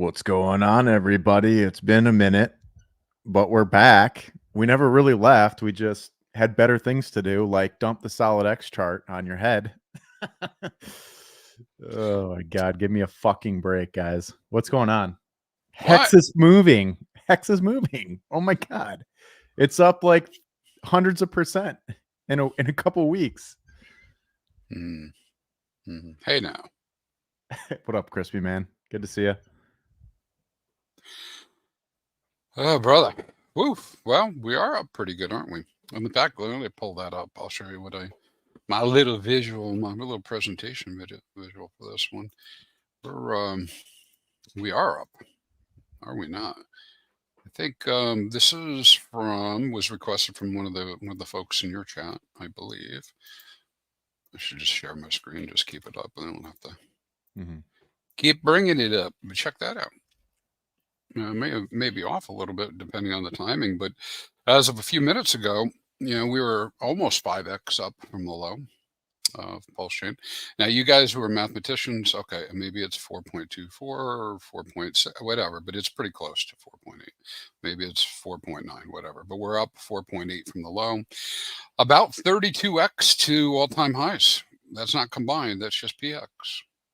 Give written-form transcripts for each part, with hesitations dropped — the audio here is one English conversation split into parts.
What's going on, everybody? It's been a minute, but we're back. We never really left. We just had better things to do, like dump the solid X chart on your head. Oh my God. Give me a fucking break, guys. What's going on? Hex What? is moving. Hex is moving. Oh my God. It's up like hundreds of percent in a couple weeks. Hey now. What up, Chrispyman? Good to see you. Oh, brother. Woof. Well, we are up pretty good, aren't we? In fact, let me pull that up. I'll show you what my little presentation visual for this one. We are up, are we not? I think this was requested from one of the folks in your chat, I believe. I should just share my screen, just keep it up, and then we'll have to keep bringing it up. But check that out. May be off a little bit depending on the timing, but as of a few minutes ago, we were almost 5x up from the low of pulse chain. Now, you guys who are mathematicians, okay, maybe it's 4.24 or 4.6, whatever, but it's pretty close to 4.8. Maybe it's 4.9, whatever, but we're up 4.8 from the low, about 32x to all-time highs. That's not combined, that's just PX,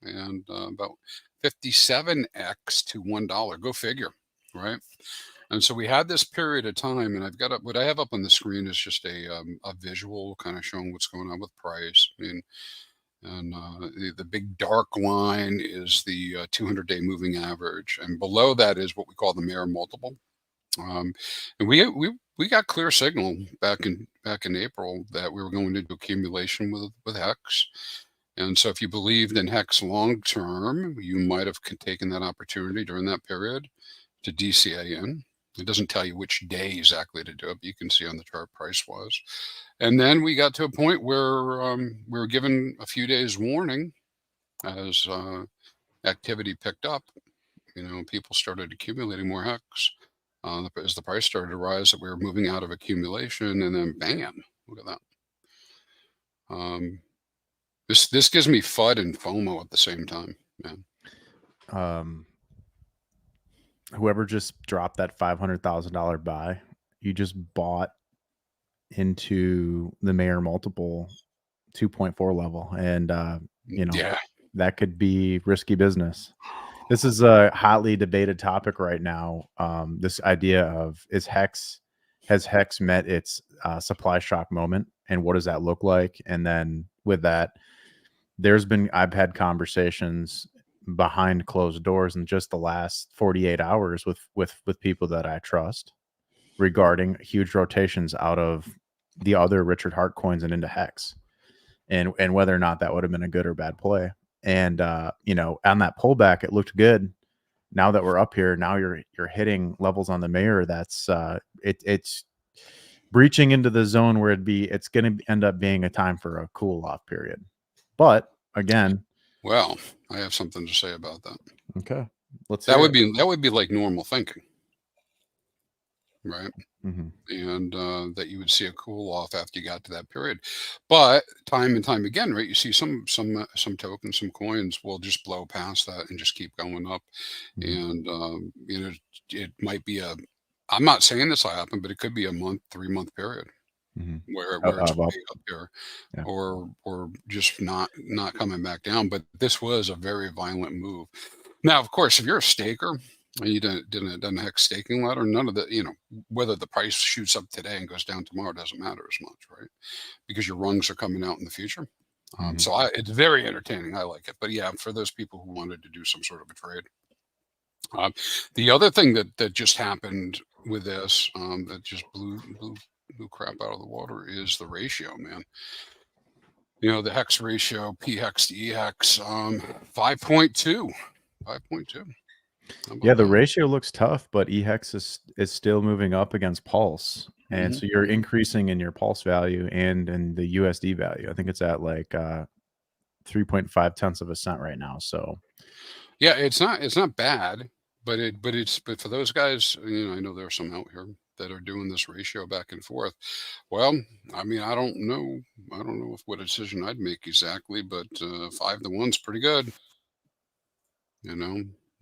and about 57x to $1. Go figure, right? And so we had this period of time, and I've got what I have up on the screen is just a visual kind of showing what's going on with price. I mean, and the big dark line is the 200-day moving average, and below that is what we call the Mayer multiple. And we got clear signal back in April that we were going into accumulation with HEX. And so if you believed in HEX long term, you might have taken that opportunity during that period to DCA in. It doesn't tell you which day exactly to do it, but you can see on the chart price was. And then we got to a point where we were given a few days warning as activity picked up. People started accumulating more HEX as the price started to rise, that we were moving out of accumulation, and then bam, look at that. This gives me FUD and FOMO at the same time, man. Whoever just dropped that $500,000 buy, you just bought into the Mayer multiple 2.4 level, and that could be risky business. This is a hotly debated topic right now. This idea of has HEX met its supply shock moment, and what does that look like? And then with that, I've had conversations behind closed doors in just the last 48 hours with people that I trust regarding huge rotations out of the other Richard Hart coins and into HEX, and whether or not that would have been a good or bad play. And on that pullback, it looked good. Now that we're up here, now you're hitting levels on the Mayer that's it's breaching into the zone where it's going to end up being a time for a cool off period. But again, well, I have something to say about that. Okay, that would be like normal thinking, right? And that you would see a cool off after you got to that period. But time and time again, right, you see some tokens, some coins will just blow past that and just keep going up. And it might be I'm not saying this will happen, but it could be a 3-month period where it's way up there, or just not coming back down. But this was a very violent move. Now, of course, if you're a staker and you didn't HEX staking ladder, none of the, whether the price shoots up today and goes down tomorrow doesn't matter as much, right? Because your rungs are coming out in the future. So it's very entertaining. I like it. But yeah, for those people who wanted to do some sort of a trade. The other thing that just happened with this, that just blew crap out of the water, is the ratio, man. The HEX ratio, PHEX to EHEX, 5.2. 5.2. Yeah, the ratio looks tough, but EHEX is still moving up against Pulse. And so you're increasing in your Pulse value and in the USD value. I think it's at like 3.5 tenths of a cent right now. So yeah, it's not bad, but for those guys, I know there's some out here that are doing this ratio back and forth. Well, I mean, I don't know what decision I'd make exactly, but 5 to 1's pretty good.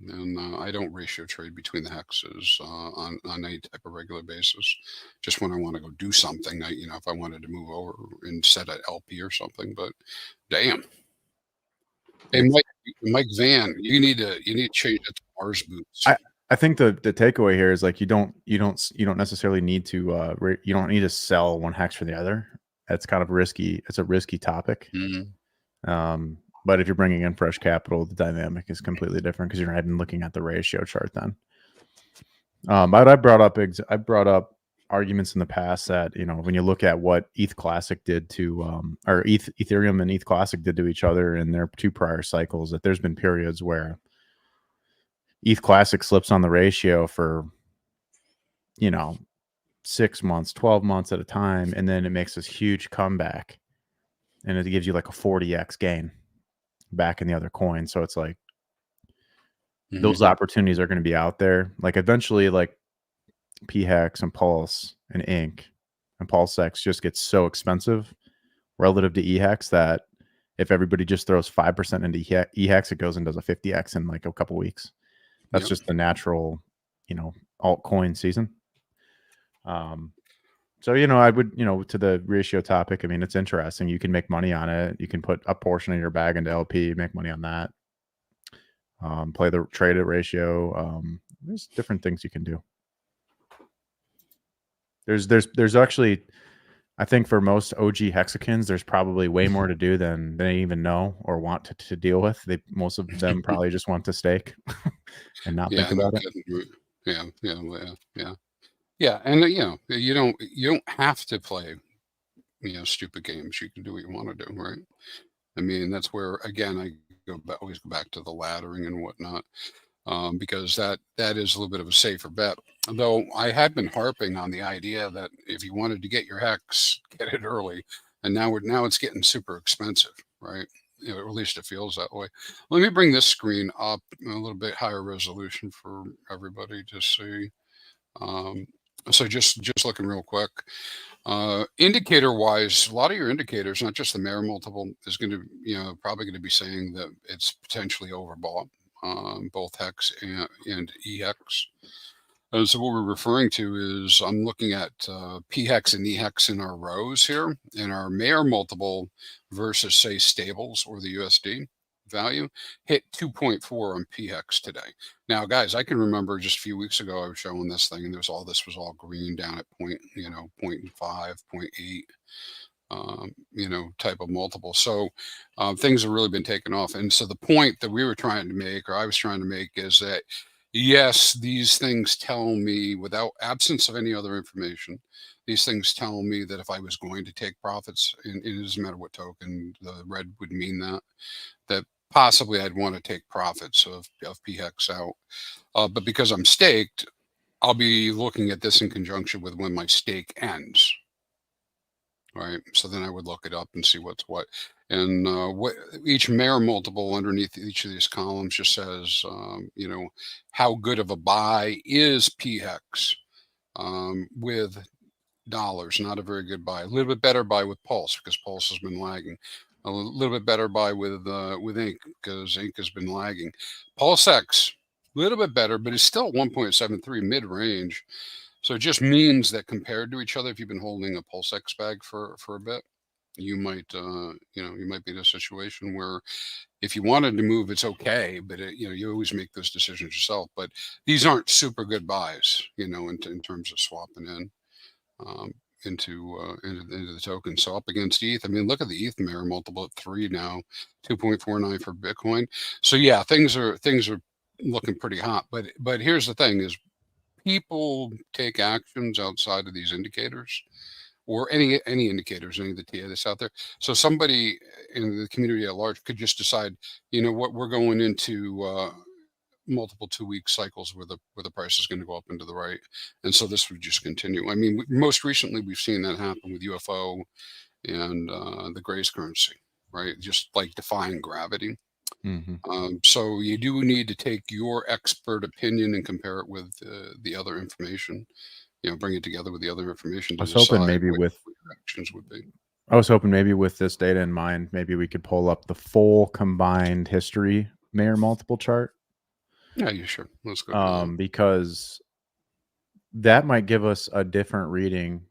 And I don't ratio trade between the hexes on any type of regular basis. Just when I want to go do something, if I wanted to move over and set an LP or something. But damn, hey Mike Van, you need to change it to Mars boots. I think the takeaway here is like you don't necessarily need to you don't need to sell one hex for the other. That's kind of risky. It's a risky topic. But if you're bringing in fresh capital, the dynamic is completely different because you're not even looking at the ratio chart then. But I brought up arguments in the past that, when you look at what ETH Classic did to, or Ethereum and ETH Classic did to each other in their 2 prior cycles, that there's been periods where ETH Classic slips on the ratio for, 6 months, 12 months at a time, and then it makes this huge comeback, and it gives you like a 40x gain back in the other coin. So it's like those opportunities are going to be out there. Like eventually, like PHEX and Pulse and Inc. and PulseX just gets so expensive relative to EHEX that if everybody just throws 5% into EHEX, it goes and does a 50x in like a couple weeks. That's just the natural, altcoin season. So, I would, to the ratio topic, I mean, it's interesting. You can make money on it. You can put a portion of your bag into LP, make money on that. Play the trade at ratio. There's different things you can do. There's actually, I think for most OG hexagons, there's probably way more to do than they even know or want to deal with. Most of them probably just want to stake and not think about it. Yeah, and you don't have to play, stupid games. You can do what you want to do, right? I mean, that's where again I always go back to the laddering and whatnot, because that is a little bit of a safer bet. Though I had been harping on the idea that if you wanted to get your hex, get it early, and now it's getting super expensive, right? At least it feels that way. Let me bring this screen up a little bit higher resolution for everybody to see. So just looking real quick, indicator wise, a lot of your indicators, not just the Mayer multiple, is going to, probably going to be saying that it's potentially overbought, both HEX and EHEX. So what we're referring to is I'm looking at PHEX and EHEX in our rows here, in our Mayer multiple versus say stables or the USD value hit 2.4 on PHEX today. Now, guys, I can remember just a few weeks ago I was showing this thing, and this was all green down at 0.5, 0.8. Type of multiple. So things have really been taken off. And so the point that we were trying to make, or I was trying to make, is that yes, these things tell me, without absence of any other information, these things tell me that if I was going to take profits, and it doesn't matter what token, the red would mean that possibly I'd want to take profits of PHEX out. But because I'm staked, I'll be looking at this in conjunction with when my stake ends. Right. So then I would look it up and see what's what. And what each Mayer multiple underneath each of these columns just says, how good of a buy is PHEX with dollars. Not a very good buy. A little bit better buy with Pulse because Pulse has been lagging. A little bit better buy with Inc because Inc has been lagging. PulseX, a little bit better, but it's still 1.73 mid range. So it just means that compared to each other, if you've been holding a PulseX bag for a bit, you might you might be in a situation where if you wanted to move, it's okay, but you always make those decisions yourself. But these aren't super good buys, in terms of swapping in into the token. So up against ETH, I mean, look at the ETH Mayer multiple at 3 now, 2.49 for Bitcoin. So yeah, things are looking pretty hot. But here's the thing: is people take actions outside of these indicators or any indicators, any of the TA that's out there. So somebody in the community at large could just decide, what, we're going into multiple 2-week cycles where the price is going to go up into the right. And so this would just continue. I mean, most recently we've seen that happen with UFO and the Grace currency, right? Just like defying gravity. So you do need to take your expert opinion and compare it with the other information, bring it together with the other information to decide what your actions would be. I was hoping maybe with this data in mind, maybe we could pull up the full combined history Mayer multiple chart. Yeah, you sure. Let's go to that. Because that might give us a different reading,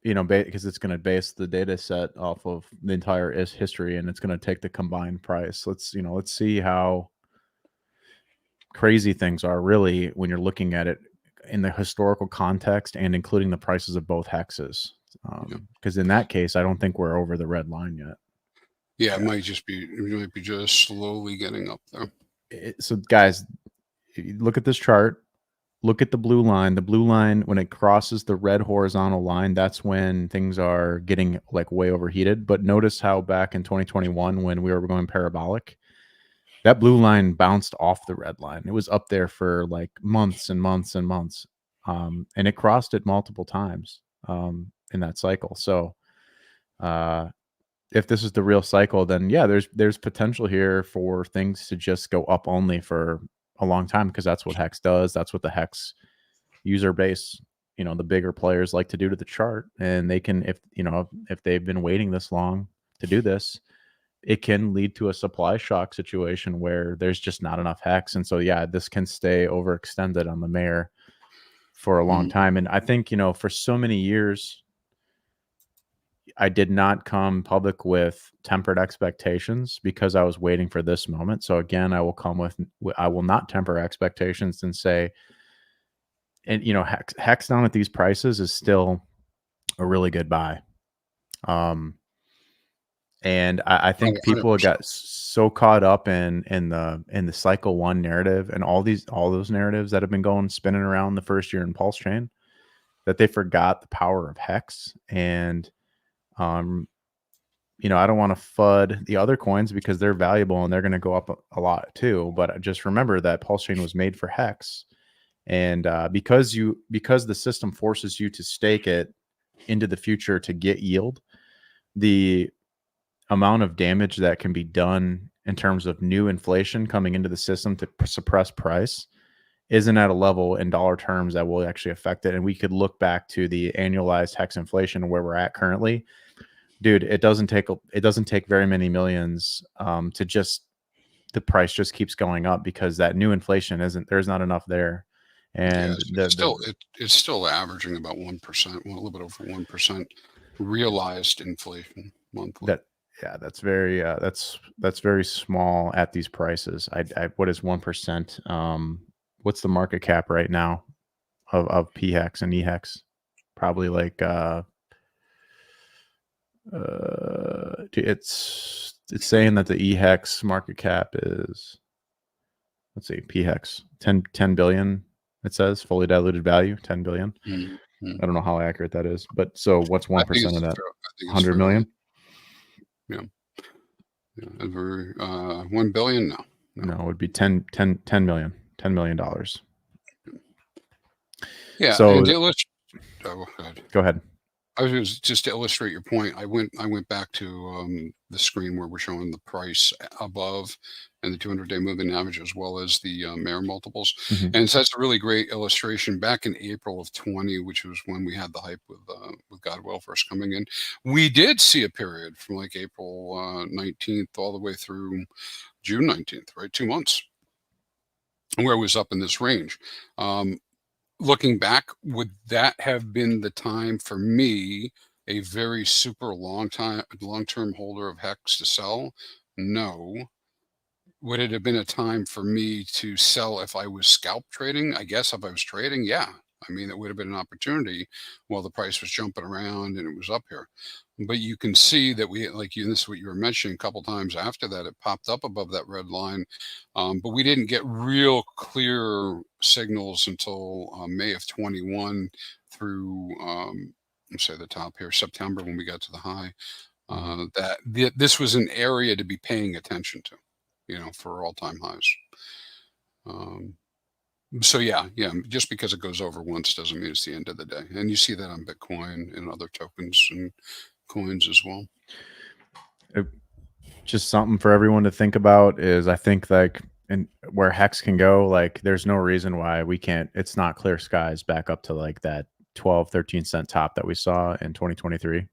because it's going to base the data set off of the entire history, and it's going to take the combined price. Let's see how crazy things are really when you're looking at it in the historical context and including the prices of both hexes. Because in that case, I don't think we're over the red line yet. Yeah, it might be just slowly getting up there. So guys, look at this chart. Look at the blue line. The blue line, when it crosses the red horizontal line, that's when things are getting like way overheated. But notice how back in 2021, when we were going parabolic, that blue line bounced off the red line. It was up there for like months and months and months. And it crossed it multiple times in that cycle. So if this is the real cycle, then yeah, there's potential here for things to just go up only for a long time, because that's what HEX does. That's what the HEX user base, the bigger players like to do to the chart. And they can, if they've been waiting this long to do this, it can lead to a supply shock situation where there's just not enough HEX. And so, yeah, this can stay overextended on the mare for a long time. And I think, for so many years, I did not come public with tempered expectations because I was waiting for this moment. So again, I will not temper expectations and say, and HEX down at these prices is still a really good buy. And I think people got so caught up in the cycle one narrative and all those narratives that have been spinning around the first year in Pulse Chain, that they forgot the power of HEX. And I don't want to FUD the other coins because they're valuable and they're going to go up a lot too. But just remember that Pulse Chain was made for HEX. And because the system forces you to stake it into the future to get yield, the amount of damage that can be done in terms of new inflation coming into the system to suppress price isn't at a level in dollar terms that will actually affect it. And we could look back to the annualized HEX inflation where we're at currently. Dude, it doesn't take very many millions to just, the price just keeps going up because that new inflation there's not enough there. And it's still averaging about 1%, a little bit over 1% realized inflation monthly. That's very small at these prices. What is 1%? What's the market cap right now of PHEX and EHEX? Probably like it's saying that the EHEX market cap is, let's see, PHEX 10 billion. It says fully diluted value 10 billion. I don't know how accurate that is, but so what's 1% of that? 100 million. Yeah. Over 1 billion. No, it would be 10 million, $10 million. Yeah. So go ahead. I was just to illustrate your point. I went back to the screen where we're showing the price above and the 200-day moving average, as well as the Mare multiples. And so that's a really great illustration. Back in April of 20, which was when we had the hype with Godwell first coming in, we did see a period from like April 19th all the way through June 19th, right? 2 months, where it was up in this range. Looking back, would that have been the time for me, a very super long-term holder of HEX, to sell? No. Would it have been a time for me to sell if I was scalp trading? I guess if I was trading, yeah. I mean, it would have been an opportunity while the price was jumping around and it was up here. But you can see that this is what you were mentioning a couple times after that, it popped up above that red line. But we didn't get real clear signals until May of 21 through, let's say the top here, September, when we got to the high, that this was an area to be paying attention to, for all-time highs. So yeah, just because it goes over once doesn't mean it's the end of the day. And you see that on Bitcoin and other tokens and coins as well. Just something for everyone to think about is, I think, like, and where HEX can go, like, there's no reason why we can't, it's not clear skies back up to like that 12-13 cent top that we saw in 2023.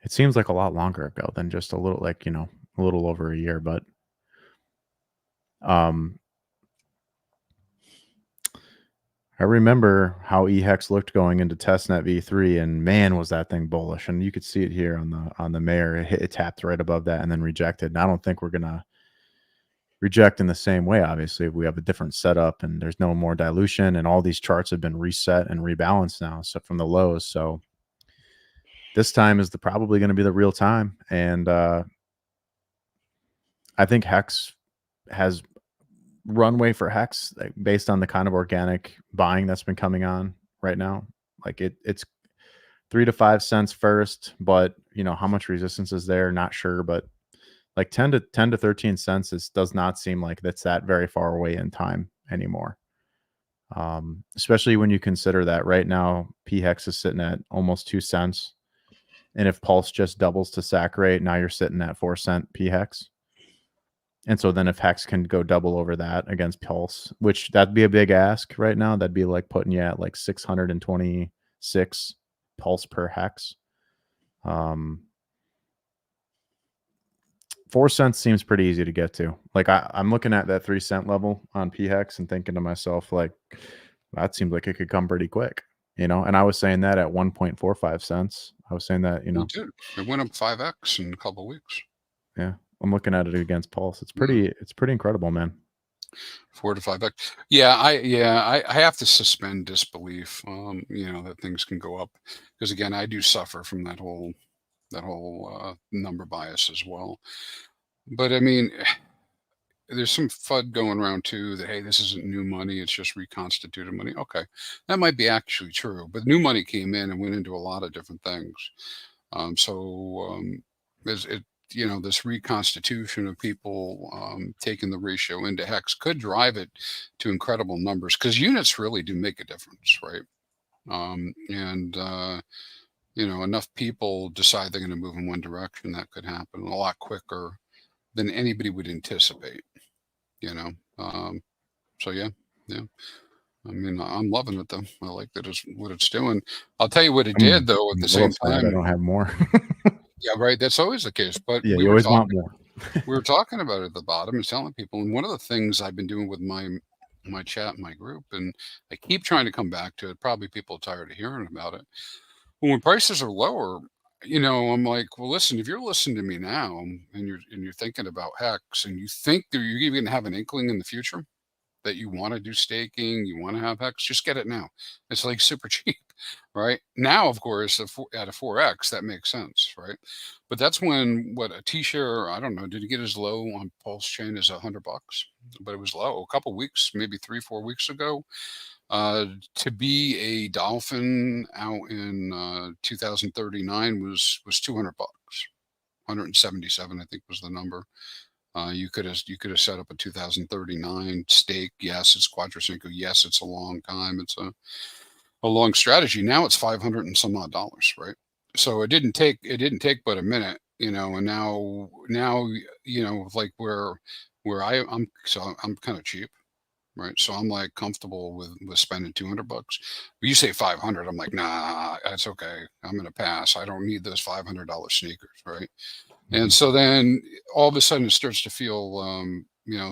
It seems like a lot longer ago than just a little, like, a little over a year, but um, I remember how HEX looked going into testnet v3, and man, was that thing bullish. And you could see it here on the mayor. It tapped right above that and then rejected. And I don't think we're gonna reject in the same way. Obviously, we have a different setup, and there's no more dilution, and all these charts have been reset and rebalanced now, so from the lows. So this time is probably going to be the real time, and I think HEX has runway for HEX based on the kind of organic buying that's been coming on right now. Like it's 3 to 5 cents first, but how much resistance is there? Not sure, but like 10 to 13 cents does not seem like that's that very far away in time anymore. Especially when you consider that right now PHEX is sitting at almost 2 cents. And if Pulse just doubles to SAC rate, now you're sitting at 4-cent PHEX. And so then if HEX can go double over that against Pulse, which that'd be a big ask right now, that'd be like putting you at like 626 Pulse per HEX. 4 cents seems pretty easy to get to. Like I'm looking at that 3 cent level on PHEX and thinking to myself, like, that seems like it could come pretty quick, And I was saying that at 1.45 cents. I was saying that, It did. It went up 5x in a couple of weeks. Yeah, I'm looking at it against Pulse. It's pretty incredible, man. 4 to 5x. Yeah, I have to suspend disbelief. That things can go up because again, I do suffer from that whole number bias as well. But I mean, there's some FUD going around too that, hey, this isn't new money, it's just reconstituted money. Okay, that might be actually true, but new money came in and went into a lot of different things. This reconstitution of people taking the ratio into HEX could drive it to incredible numbers because units really do make a difference, right? Enough people decide they're going to move in one direction, that could happen a lot quicker than anybody would anticipate. So yeah. I mean, I'm loving it though. I like that it's what it's doing. I'll tell you what it did though. At the same time, I don't have more. Yeah, right. That's always the case. But yeah, you always want more. We were talking about it at the bottom and telling people, and one of the things I've been doing with my chat, my group, and I keep trying to come back to it. Probably people are tired of hearing about it. When prices are lower, I'm like, well, listen, if you're listening to me now and you're thinking about HEX and you think that you're even have an inkling in the future that you want to do staking, you want to have HEX, just get it now. It's like super cheap, right? Now, of course, at a 4x, that makes sense, right? But that's when what a T-share, I don't know, did it get as low on Pulse Chain as $100? But it was low a couple weeks, maybe 3-4 weeks ago. To be a dolphin out in 2039 was $200, 177, I think was the number. You could have set up a 2039 stake. Yes, it's Quadricinco. Yes, it's a long time. It's a long strategy. Now it's 500 and some odd dollars, right? So it didn't take but a minute, and now like where I'm kind of cheap, right? So I'm like comfortable with spending $200. You say 500, I'm like, nah, that's okay. I'm gonna pass. I don't need those $500 sneakers, right? And so then all of a sudden it starts to feel,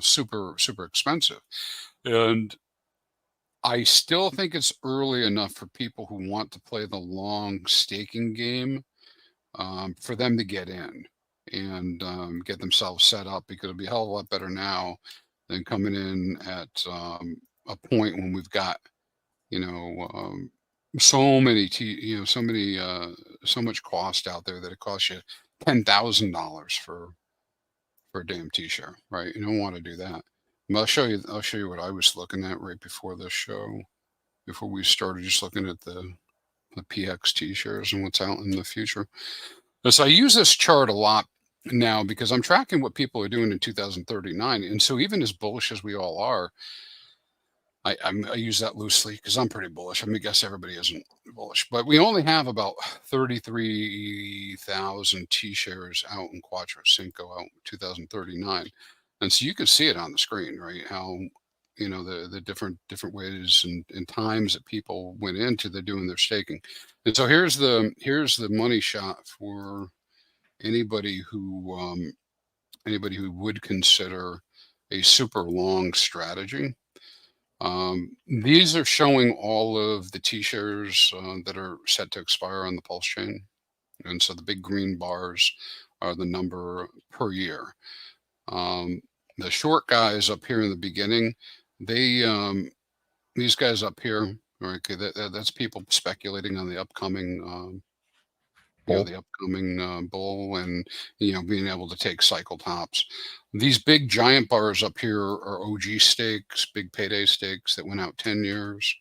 super, super expensive. And I still think it's early enough for people who want to play the long staking game for them to get in and get themselves set up because it'll be a hell of a lot better now than coming in at a point when we've got, so many, so much cost out there that it costs you $10,000 for a damn T-shirt, right? You don't want to do that. But I'll show you what I was looking at right before this show, before we started, just looking at the PX T-shirts and what's out in the future. So I use this chart a lot now because I'm tracking what people are doing in 2039, and so even as bullish as we all are, I use that loosely because I'm pretty bullish. I mean, I guess everybody isn't bullish, but we only have about 33,000 T-shares out in Quadricinco out in 2039. And so you can see it on the screen, right? How, the different ways and times that people went into the doing their staking. And so here's the money shot for anybody who anybody who would consider a super long strategy. These are showing all of the T-shares that are set to expire on the pulse chain. And so the big green bars are the number per year. The short guys up here in the beginning, they these guys up here, right? Okay, that's people speculating on the upcoming Bull. the upcoming bull, and being able to take cycle tops. These big giant bars up here are OG stakes, big payday stakes that went out 10 years.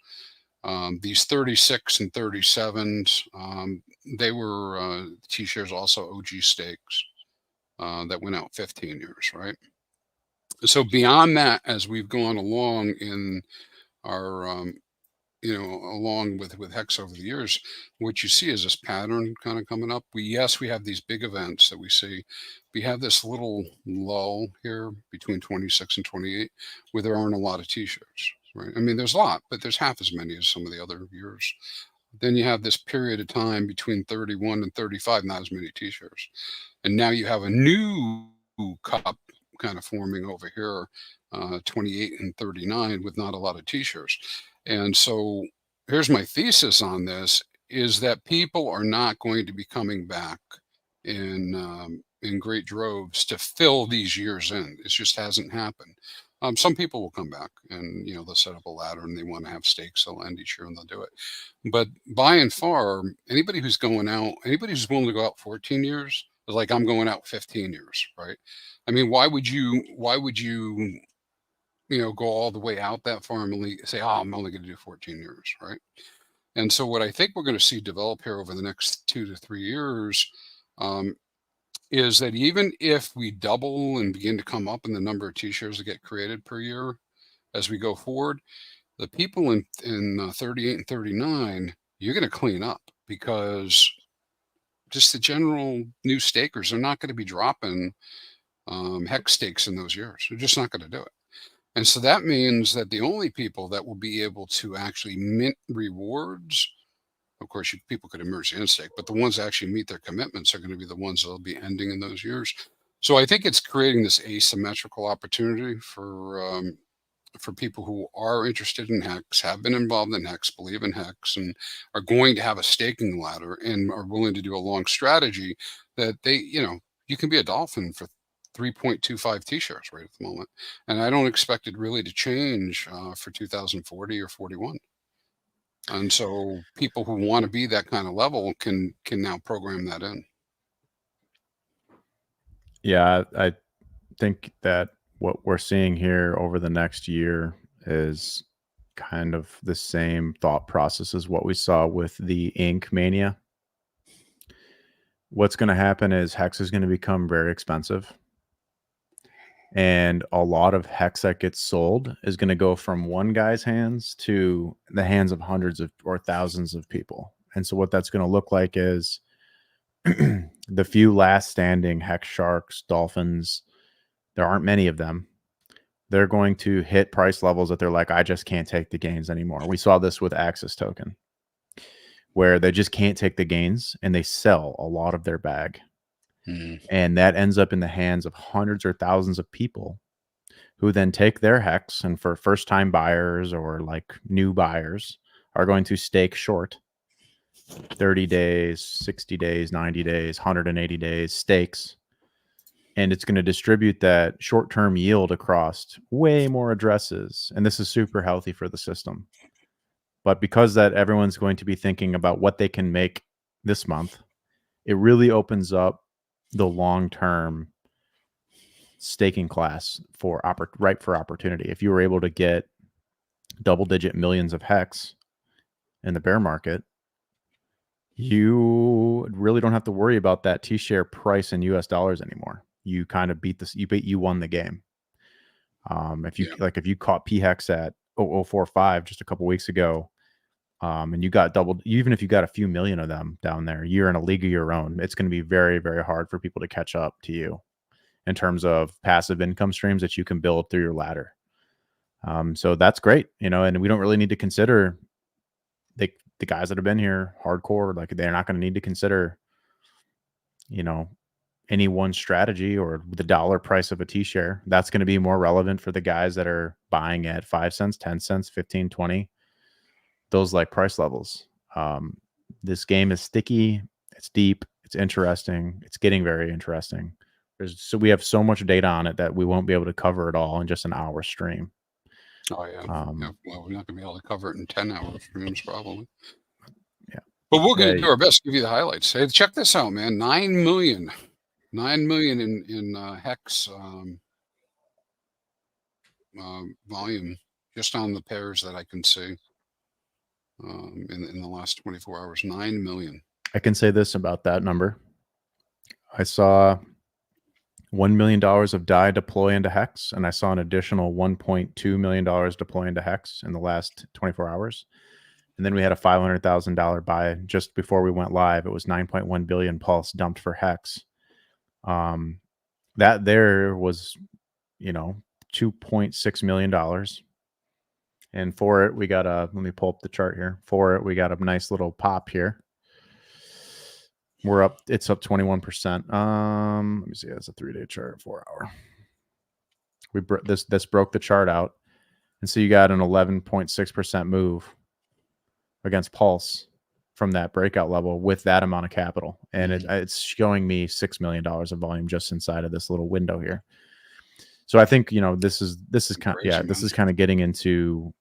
These 36 and 37s, they were T-shares, also OG stakes that went out 15 years, right? So beyond that, as we've gone along in our along with HEX over the years, what you see is this pattern kind of coming up. We have these big events that we see. We have this little lull here between 26 and 28 where there aren't a lot of T-shirts, right? I mean, there's a lot, but there's half as many as some of the other years. Then you have this period of time between 31 and 35, not as many T-shirts. And now you have a new cup kind of forming over here, 28 and 39, with not a lot of T-shirts. And so here's my thesis on this, is that people are not going to be coming back in great droves to fill these years in. It just hasn't happened. Some people will come back and they'll set up a ladder and they want to have stakes. They'll end each year and they'll do it. But by and far, anybody who's willing to go out 14 years is like, I'm going out 15 years, right? I mean, why would you go all the way out that far and only say, oh, I'm only going to do 14 years, right? And so what I think we're going to see develop here over the next 2 to 3 years is that even if we double and begin to come up in the number of T-shares that get created per year as we go forward, the people in 38 and 39, you're going to clean up, because just the general new stakers are not going to be dropping HEX stakes in those years. They're just not going to do it. And so that means that the only people that will be able to actually mint rewards, of course, people could emerge the stake, but the ones that actually meet their commitments are going to be the ones that will be ending in those years. So I think it's creating this asymmetrical opportunity for people who are interested in HEX, have been involved in HEX, believe in HEX, and are going to have a staking ladder and are willing to do a long strategy, that you can be a dolphin for 3.25 T-shirts right at the moment. And I don't expect it really to change for 2040 or 41. And so people who want to be that kind of level can now program that in. Yeah, I think that what we're seeing here over the next year is kind of the same thought process as what we saw with the ink mania. What's going to happen is HEX is going to become very expensive. And a lot of HEX that gets sold is going to go from one guy's hands to the hands of hundreds of or thousands of people. And so what that's going to look like is the few last standing HEX sharks, dolphins, there aren't many of them. They're going to hit price levels that they're like, I just can't take the gains anymore. We saw this with Axis token, where they just can't take the gains and they sell a lot of their bag. And that ends up in the hands of hundreds or thousands of people who then take their HEX, and for first-time buyers or like new buyers are going to stake short 30 days, 60 days, 90 days, 180 days stakes. And it's going to distribute that short-term yield across way more addresses. And this is super healthy for the system. But because that everyone's going to be thinking about what they can make this month, it really opens up the long-term staking class for ripe for opportunity. If you were able to get double-digit millions of HEX in the bear market, you really don't have to worry about that T-share price in US dollars anymore. You kind of beat this. You won the game. If you caught PHEX at 0045 just a couple weeks ago, and you got doubled, even if you got a few million of them down there, you're in a league of your own. It's going to be very, very hard for people to catch up to you in terms of passive income streams that you can build through your ladder. So that's great, and we don't really need to consider the guys that have been here hardcore. Like, they're not going to need to consider, any one strategy or the dollar price of a T-share. That's going to be more relevant for the guys that are buying at 5 cents, 10 cents, 15, 20, those like price levels. This game is sticky. It's deep. It's interesting. It's getting very interesting. So we have so much data on it that we won't be able to cover it all in just an hour stream. Oh yeah. Yeah. Well, we're not gonna be able to cover it in 10-hour streams probably. Yeah. But we're gonna do our best to give you the highlights. Hey, check this out, man. 9 million in HEX volume just on the pairs that I can see in the last 24 hours. 9 million. I can say this about that number. I saw $1 million of DAI deploy into HEX, and I saw an additional $1.2 million deploy into HEX in the last 24 hours. And then we had a $500,000 buy just before we went live. It was 9.1 billion pulse dumped for HEX. That there was, $2.6 million. And for it, we got let me pull up the chart here. For it, we got a nice little pop here. We're up, it's up 21%. Let me see, that's a 3-day chart, 4-hour. This broke the chart out. And so you got an 11.6% move against Pulse from that breakout level with that amount of capital. And it's showing me $6 million of volume just inside of this little window here. So I think, this is kind of, this is kind of getting into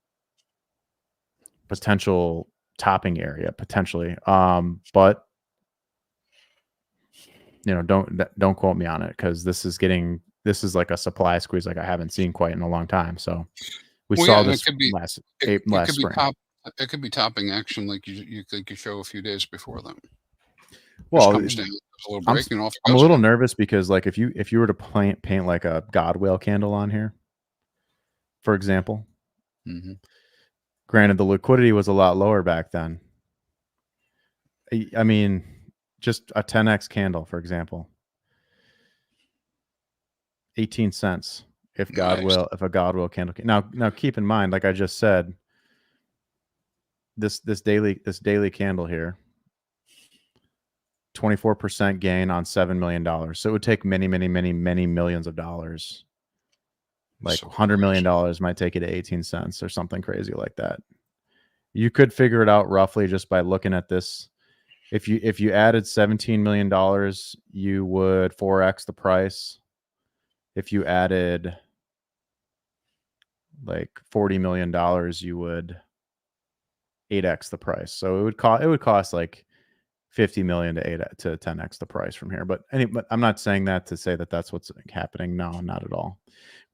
potential topping area potentially. But don't quote me on it, because this is like a supply squeeze like I haven't seen quite in a long time. So we saw this last spring. It could be topping action like you think you show a few days before them. Well, comes down, a little break, and off I'm a little nervous because like if you were to paint like a God whale candle on here, for example, granted the liquidity was a lot lower back then. I mean, just a 10x candle, for example, 18 cents. If a God whale candle. Now keep in mind, like I just said, this daily candle here, 24% gain on $7 million. So it would take many millions of dollars. Like $100 million might take it to 18 cents or something crazy like that. You could figure it out roughly just by looking at this. If you added $17 million, you would 4x the price. If you added like $40 million, you would 8x the price. So it would cost like 50 million to 10x the price from here. But I'm not saying that to say that that's what's happening. No, not at all.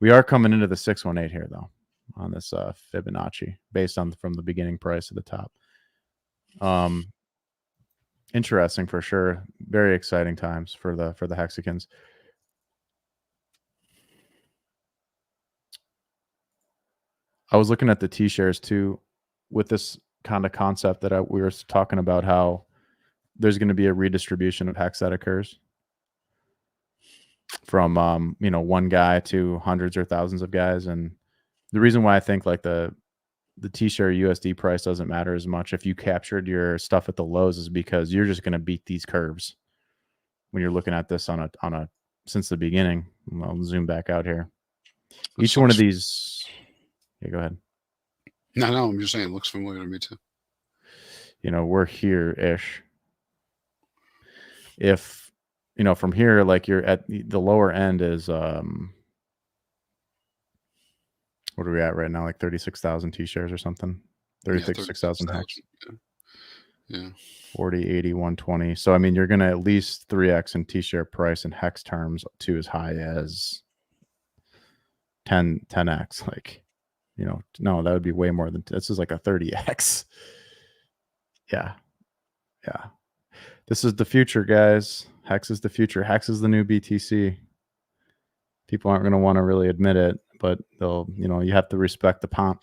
We are coming into the 618 here though, on this Fibonacci based on from the beginning price at the top. Interesting for sure. Very exciting times for the Hexicans. I was looking at the T-shares too, with this kind of concept that we were talking about, how there's going to be a redistribution of HEX that occurs from one guy to hundreds or thousands of guys. And the reason why I think like the T-share USD price doesn't matter as much if you captured your stuff at the lows is because you're just going to beat these curves when you're looking at this on a since the beginning. I'll zoom back out here. Each one of these. Yeah, go ahead. No, I'm just saying it looks familiar to me too. We're here-ish. If, from here, like you're at the lower end is, what are we at right now? Like 36,000 T-shares or something? 36,000 HEX. Yeah. 40, 80, 120. So, I mean, you're going to at least 3x in T-share price in HEX terms to as high as 10x. Like, no, that would be way more than this is like a 30x. Yeah. This is the future, guys. HEX is the future. HEX is the new BTC. People aren't going to want to really admit it, but they'll, you have to respect the pomp.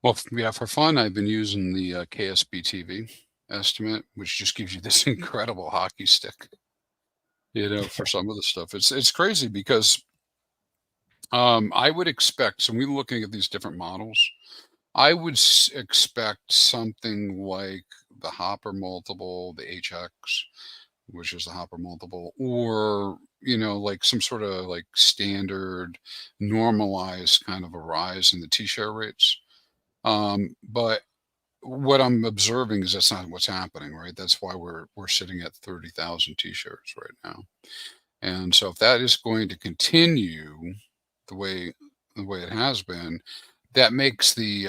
Well, yeah, for fun, I've been using the KSB TV estimate, which just gives you this incredible hockey stick, for some of the stuff. It's crazy because I would expect, so we're looking at these different models, I would expect something like the Hopper multiple, the HX, which is the hopper multiple, or like some sort of like standard normalized kind of a rise in the T-share rates. But what I'm observing is that's not what's happening, right? That's why we're sitting at 30,000 T-shares right now. And so if that is going to continue the way it has been, that makes the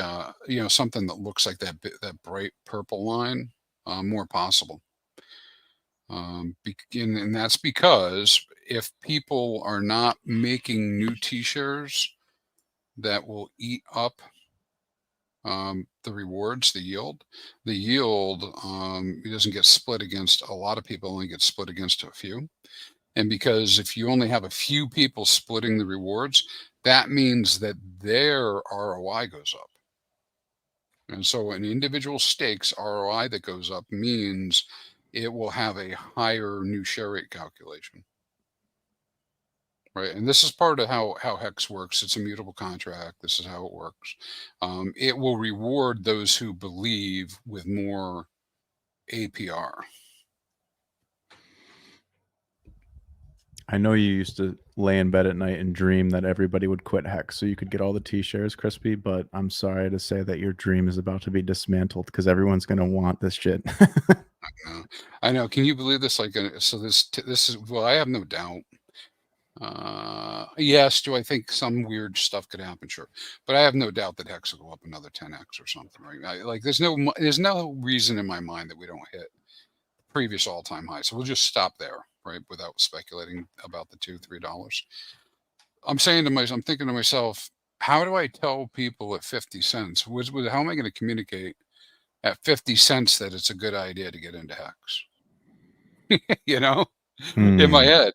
something that looks like that bright purple line more possible. And that's because if people are not making new T-shares that will eat up the rewards, the yield it doesn't get split against a lot of people, only gets split against a few. And because if you only have a few people splitting the rewards, that means that their ROI goes up. And so an individual stake's ROI that goes up means it will have a higher new share rate calculation. Right. And this is part of how HEX works. It's a mutable contract. This is how it works. It will reward those who believe with more APR. I know you used to lay in bed at night and dream that everybody would quit HEX so you could get all the T-shares, Crispy, but I'm sorry to say that your dream is about to be dismantled because everyone's going to want this shit. I know. Can you believe this? Like, so this is, well, I have no doubt. Yes, do I think some weird stuff could happen? Sure, but I have no doubt that HEX will go up another 10x or something, right? Like, there's no reason in my mind that we don't hit previous all-time high. So we'll just stop there, right? Without speculating about the $2-3. I'm thinking to myself, how do I tell people at 50 cents? How am I going to communicate at 50 cents that it's a good idea to get into HEX? In my head,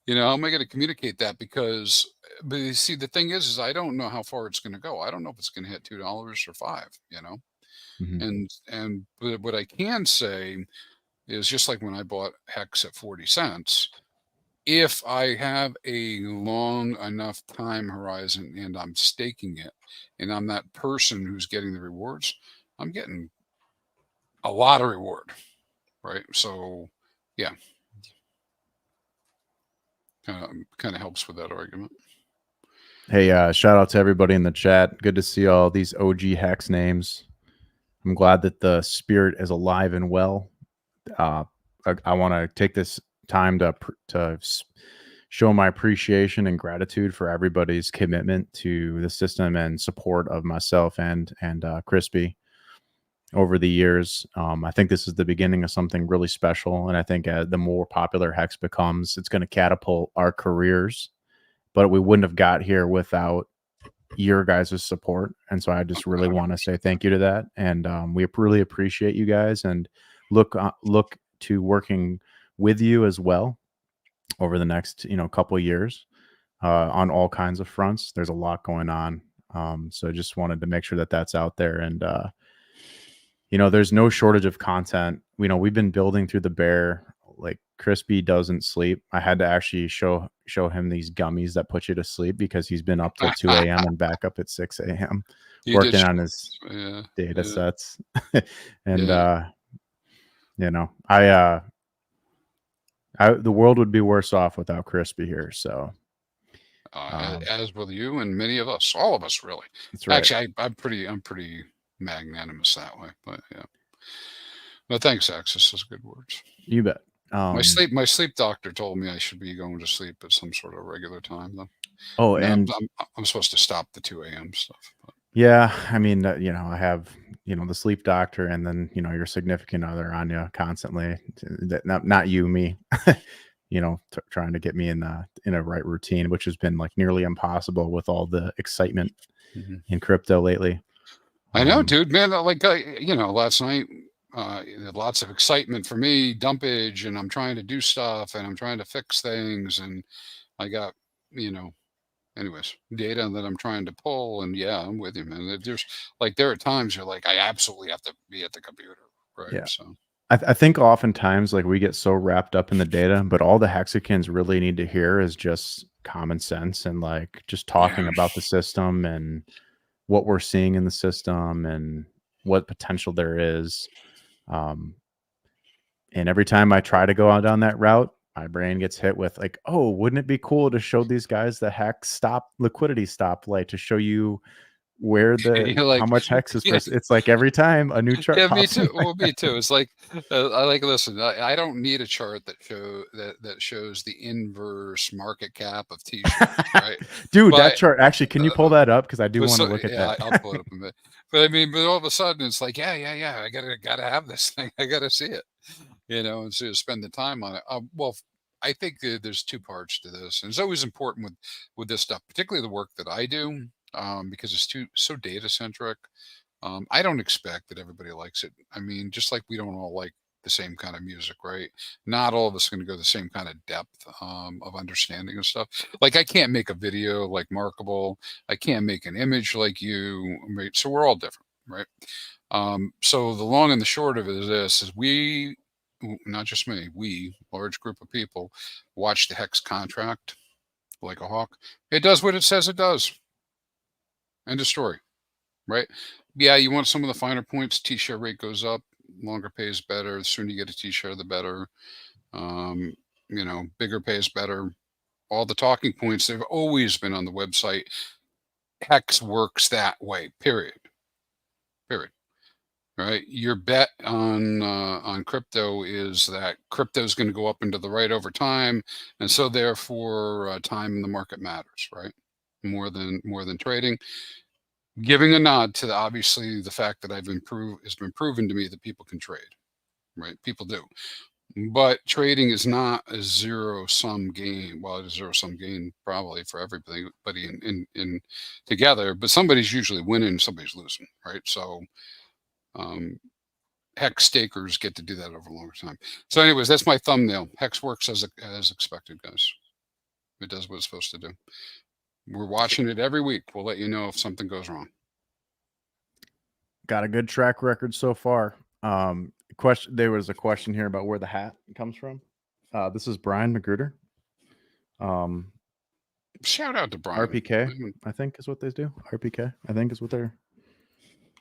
how am I going to communicate that? But you see, the thing is I don't know how far it's going to go. I don't know if it's going to hit $2 or $5, Mhm. but what I can say is just like when I bought HEX at 40 cents, if I have a long enough time horizon and I'm staking it and I'm that person who's getting the rewards, I'm getting a lot of reward, right? So yeah, kind of helps with that argument. Hey, shout out to everybody in the chat. Good to see all these OG HEX names. I'm glad that the spirit is alive and well. I want to take this time to show my appreciation and gratitude for everybody's commitment to the system and support of myself and Crispy over the years. I think this is the beginning of something really special, and I think the more popular HEX becomes, it's going to catapult our careers. But we wouldn't have got here without your guys' support, and so I just really want to say thank you to that, and we really appreciate you guys, and look to working with you as well over the next couple of years on all kinds of fronts. There's a lot going on, so I just wanted to make sure that that's out there, and there's no shortage of content. We've been building through the bear. Like, Crispy doesn't sleep. I had to actually show him these gummies that put you to sleep because he's been up till 2 a.m. and back up at 6 a.m. You did, working on his yeah, data yeah, sets. And yeah. the world would be worse off without Crispy here. So As with you and many of us, all of us, really. that's right. Actually, I'm pretty magnanimous that way. But yeah. But thanks, Axis. Those are good words. You bet. My sleep doctor told me I should be going to sleep at some sort of regular time, though. Oh, And and I'm supposed to stop the 2 a.m. stuff. But. yeah, I mean, I have, the sleep doctor and then, your significant other on you constantly. Not you, me, trying to get me in a right routine, which has been like nearly impossible with all the excitement in crypto lately. I know, dude, man. Like, last night, lots of excitement for me, dumpage, and I'm trying to do stuff and I'm trying to fix things. And I got, anyways, data that I'm trying to pull. And yeah, I'm with you, man. There are times you're like, I absolutely have to be at the computer. Right. Yeah. So I think oftentimes, like, we get so wrapped up in the data, but all the hexicans really need to hear is just common sense and like just talking about the system and what we're seeing in the system and what potential there is. And every time I try to go on down that route, my brain gets hit with like, oh, wouldn't it be cool to show these guys the HEX liquidity stoplight to show you where You're how like, much HEX is yeah, first? It's like every time a new chart yeah, me pops in. too. Well, me too. It's like I like listen. I don't need a chart that shows the inverse market cap of t-shirts, right? Dude, that But chart actually, can you pull that up? Because I do but want to so look at yeah, that. I'll pull it up a bit. But I mean, but all of a sudden it's like, yeah. I gotta have this thing. I gotta see it, and so spend the time on it. Well, I think there's two parts to this, and it's always important with this stuff, particularly the work that I do, because it's so data centric. I don't expect that everybody likes it. I mean, just like we don't all like the same kind of music, right? Not all of us are going to go the same kind of depth of understanding and stuff. Like I can't make a video like Markable. I can't make an image like you. Right? So we're all different, right? So the long and the short of it is this: is we, not just me, we, large group of people, watch the HEX contract like a hawk. It does what it says it does. End of story. Right? Yeah, you want some of the finer points. T-share rate goes up, longer pays better. The sooner you get a T-share, the better. Um, bigger pays better. All the talking points, they've always been on the website. Hex works that way, period. Period. Right? Your bet on crypto is that crypto is going to go up and to the right over time, and so therefore time in the market matters, right? More than trading. Giving a nod to obviously the fact that has been proven to me that people can trade, right? People do, but trading is not a zero sum game. Well, it's a zero sum game probably for everybody, but in together. But somebody's usually winning, somebody's losing, right? So um, hex stakers get to do that over a longer time. So, anyways, that's my thumbnail. Hex works as expected, guys. It does what it's supposed to do. We're watching it every week. We'll let you know if something goes wrong. Got a good track record so far. There was a question here about where the hat comes from. This is Brian Magruder. Shout out to Brian. RPK, I think is what they do. RPK, I think is what their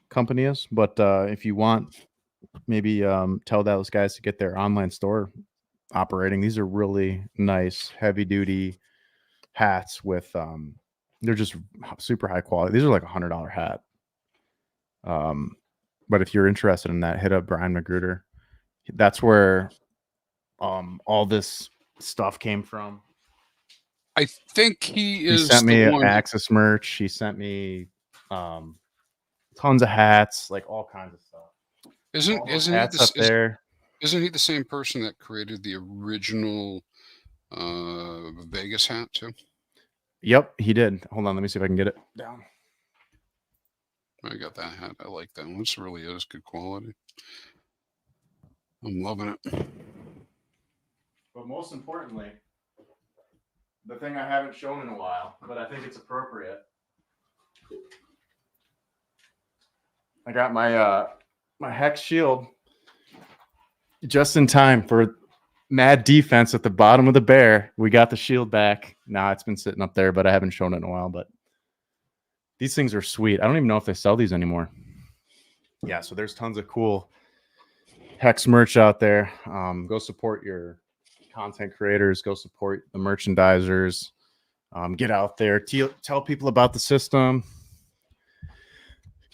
company is. But if you want, maybe tell those guys to get their online store operating. These are really nice, heavy duty hats with they're just super high quality. These are like $100 hat. But if you're interested in that, hit up Brian Magruder. That's where all this stuff came from. I think he He is sent the me one. Axis merch. He sent me tons of hats, like all kinds of stuff. Isn't hats up there? Isn't he the same person that created the original Vegas hat too? Yep, he did. Hold on, let me see if I can get it down. I got that hat. I like that one. This really is good quality. I'm loving it. But most importantly, the thing I haven't shown in a while, but I think it's appropriate. I got my my Hex shield just in time for mad defense at the bottom of the bear. We got the shield back. Now it's been sitting up there, but I haven't shown it in a while. But these things are sweet. I don't even know if they sell these anymore. Yeah, so there's tons of cool Hex merch out there. Go support your content creators. Go support the merchandisers. Get out there. Tell people about the system.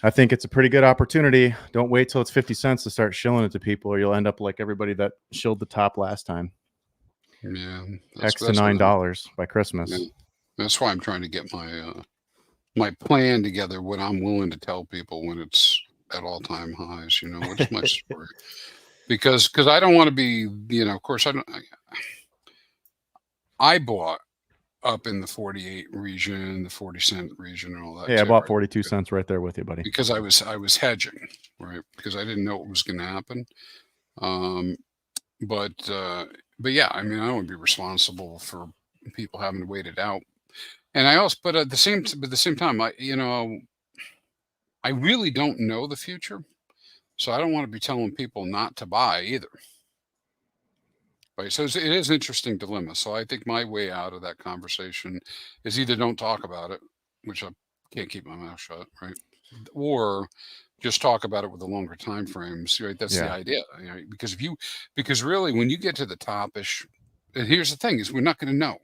I think it's a pretty good opportunity. Don't wait till it's 50 cents to start shilling it to people, or you'll end up like everybody that shilled the top last time. Yeah, Hex to $9 by Christmas. Yeah, that's why I'm trying to get my plan together. What I'm willing to tell people when it's at all-time highs. What's my story? Because I don't want to be. Of course, I bought up in the 48 region, the 40-cent region, and all that. Yeah, I bought 42 cents right there with you, buddy. Because I was hedging, right? Because I didn't know what was going to happen. But yeah, I mean, I don't want to be responsible for people having to wait it out. And I also, but at the same time, I really don't know the future, so I don't want to be telling people not to buy either. Right. So it is an interesting dilemma. So I think my way out of that conversation is either don't talk about it, which I can't keep my mouth shut, right? Or just talk about it with the longer time frames, right? That's the Yeah. idea, right? Because really, when you get to the topish, and here's the thing: is we're not going to know.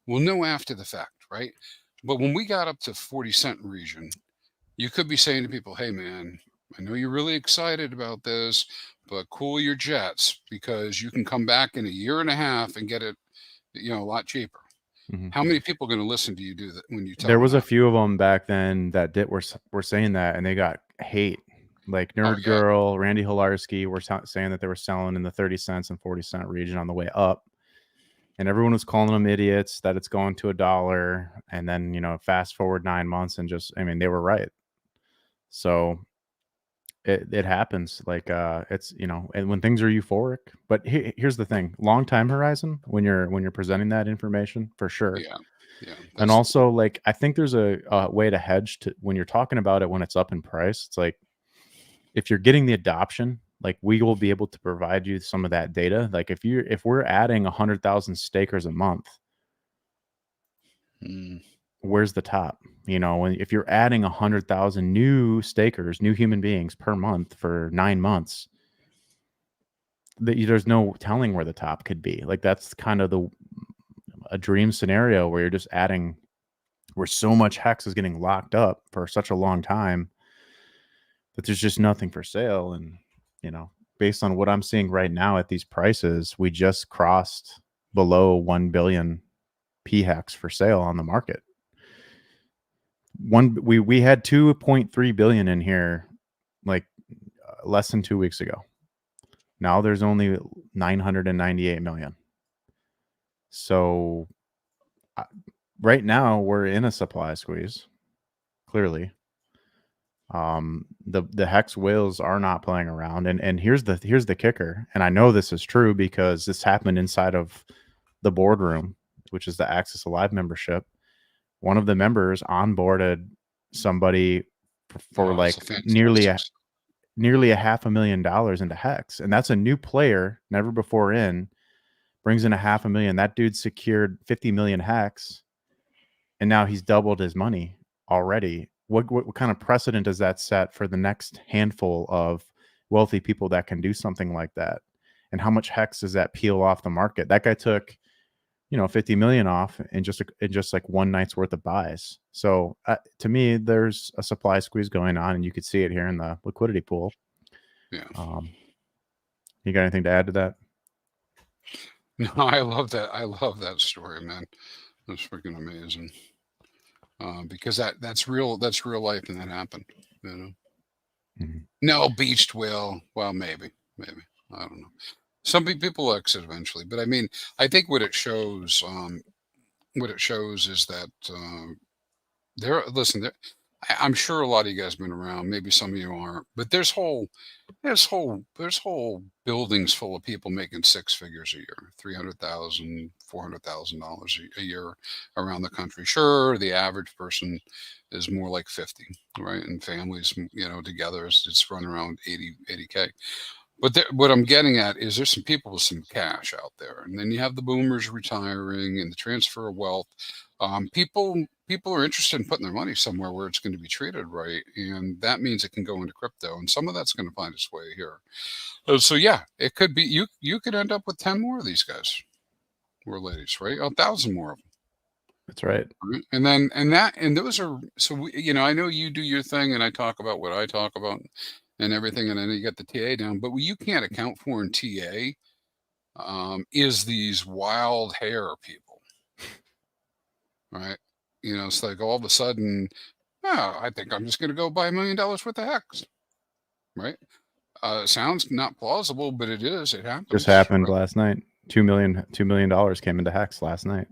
We'll know after the fact, right? But when we got up to 40 cent region, you could be saying to people, "Hey, man, I know you're really excited about this, but cool your jets because you can come back in a year and a half and get it, a lot cheaper." Mhm. How many people are going to listen to you do that when you tell There them was a that? few of them back then that were saying that, and they got hate. Like Oh Nerd yeah, Girl, Randy Hilarski were saying that they were selling in the 30 cents and 40 cent region on the way up, and everyone was calling them idiots that it's going to $1. And then fast forward 9 months, and just they were right. So it happens. Like it's and when things are euphoric. But here's the thing: long time horizon when you're presenting that information, for sure. yeah, yeah. And That's the key. also, like, I think there's a way to hedge to when you're talking about it when it's up in price. It's like if you're getting the adoption, like we will be able to provide you some of that data. Like if we're adding 100,000 stakers a month, Mm, where's the top? If you're adding 100,000 new stakers, new human beings per month for 9 months, there's no telling where the top could be. Like that's kind of a dream scenario where you're just adding, where so much hex is getting locked up for such a long time that there's just nothing for sale. And based on what I'm seeing right now at these prices, we just crossed below 1 billion p hex for sale on the market. We had 2.3 billion in here like less than 2 weeks ago. Now there's only 998 million. So right now we're in a supply squeeze, clearly. The hex whales are not playing around, and here's the kicker, and I know this is true because this happened inside of the boardroom, which is the Access Alive membership. One of the members onboarded somebody for oh, it's a like nearly fantastic. a $500,000 into hex, and that's a new player, never before in, brings in $500,000. That dude secured 50 million hex, and now he's doubled his money already. What kind of precedent does that set for the next handful of wealthy people that can do something like that? And how much hex does that peel off the market? That guy took 50 million off in just like one night's worth of buys. So to me, there's a supply squeeze going on, and you could see it here in the liquidity pool. Yeah. You got anything to add to that? No, I love that. I love that story, man. That's freaking amazing. Because that's real. That's real life, and that happened. You know. Mhm. No, beached whale. Well, maybe. I don't know. Some people exit eventually, but I mean, I think what it shows is that there. Listen, I'm sure a lot of you guys have been around. Maybe some of you aren't, but there's whole buildings full of people making six figures a year, 300,000, $400,000 a year around the country. Sure, the average person is more like 50, right? And families, together, it's running around 80K. But what I'm getting at is there's some people with some cash out there, and then you have the boomers retiring and the transfer of wealth. People are interested in putting their money somewhere where it's going to be treated right, and that means it can go into crypto, and some of that's going to find its way here. So yeah, it could be you could end up with 10 more of these guys or ladies, right? 1,000 more of them. That's right. Right? And those are so I know you do your thing, and I talk about what I talk about and everything, and I know you got the TA down, but what you can't account for in TA is these wild hair people, right? It's like all of a sudden, oh, I think I'm just going to go buy $1 million worth of hex, right? Sounds not plausible, but it is. It Just happens, happened right? last night. $2 million came into hex last night.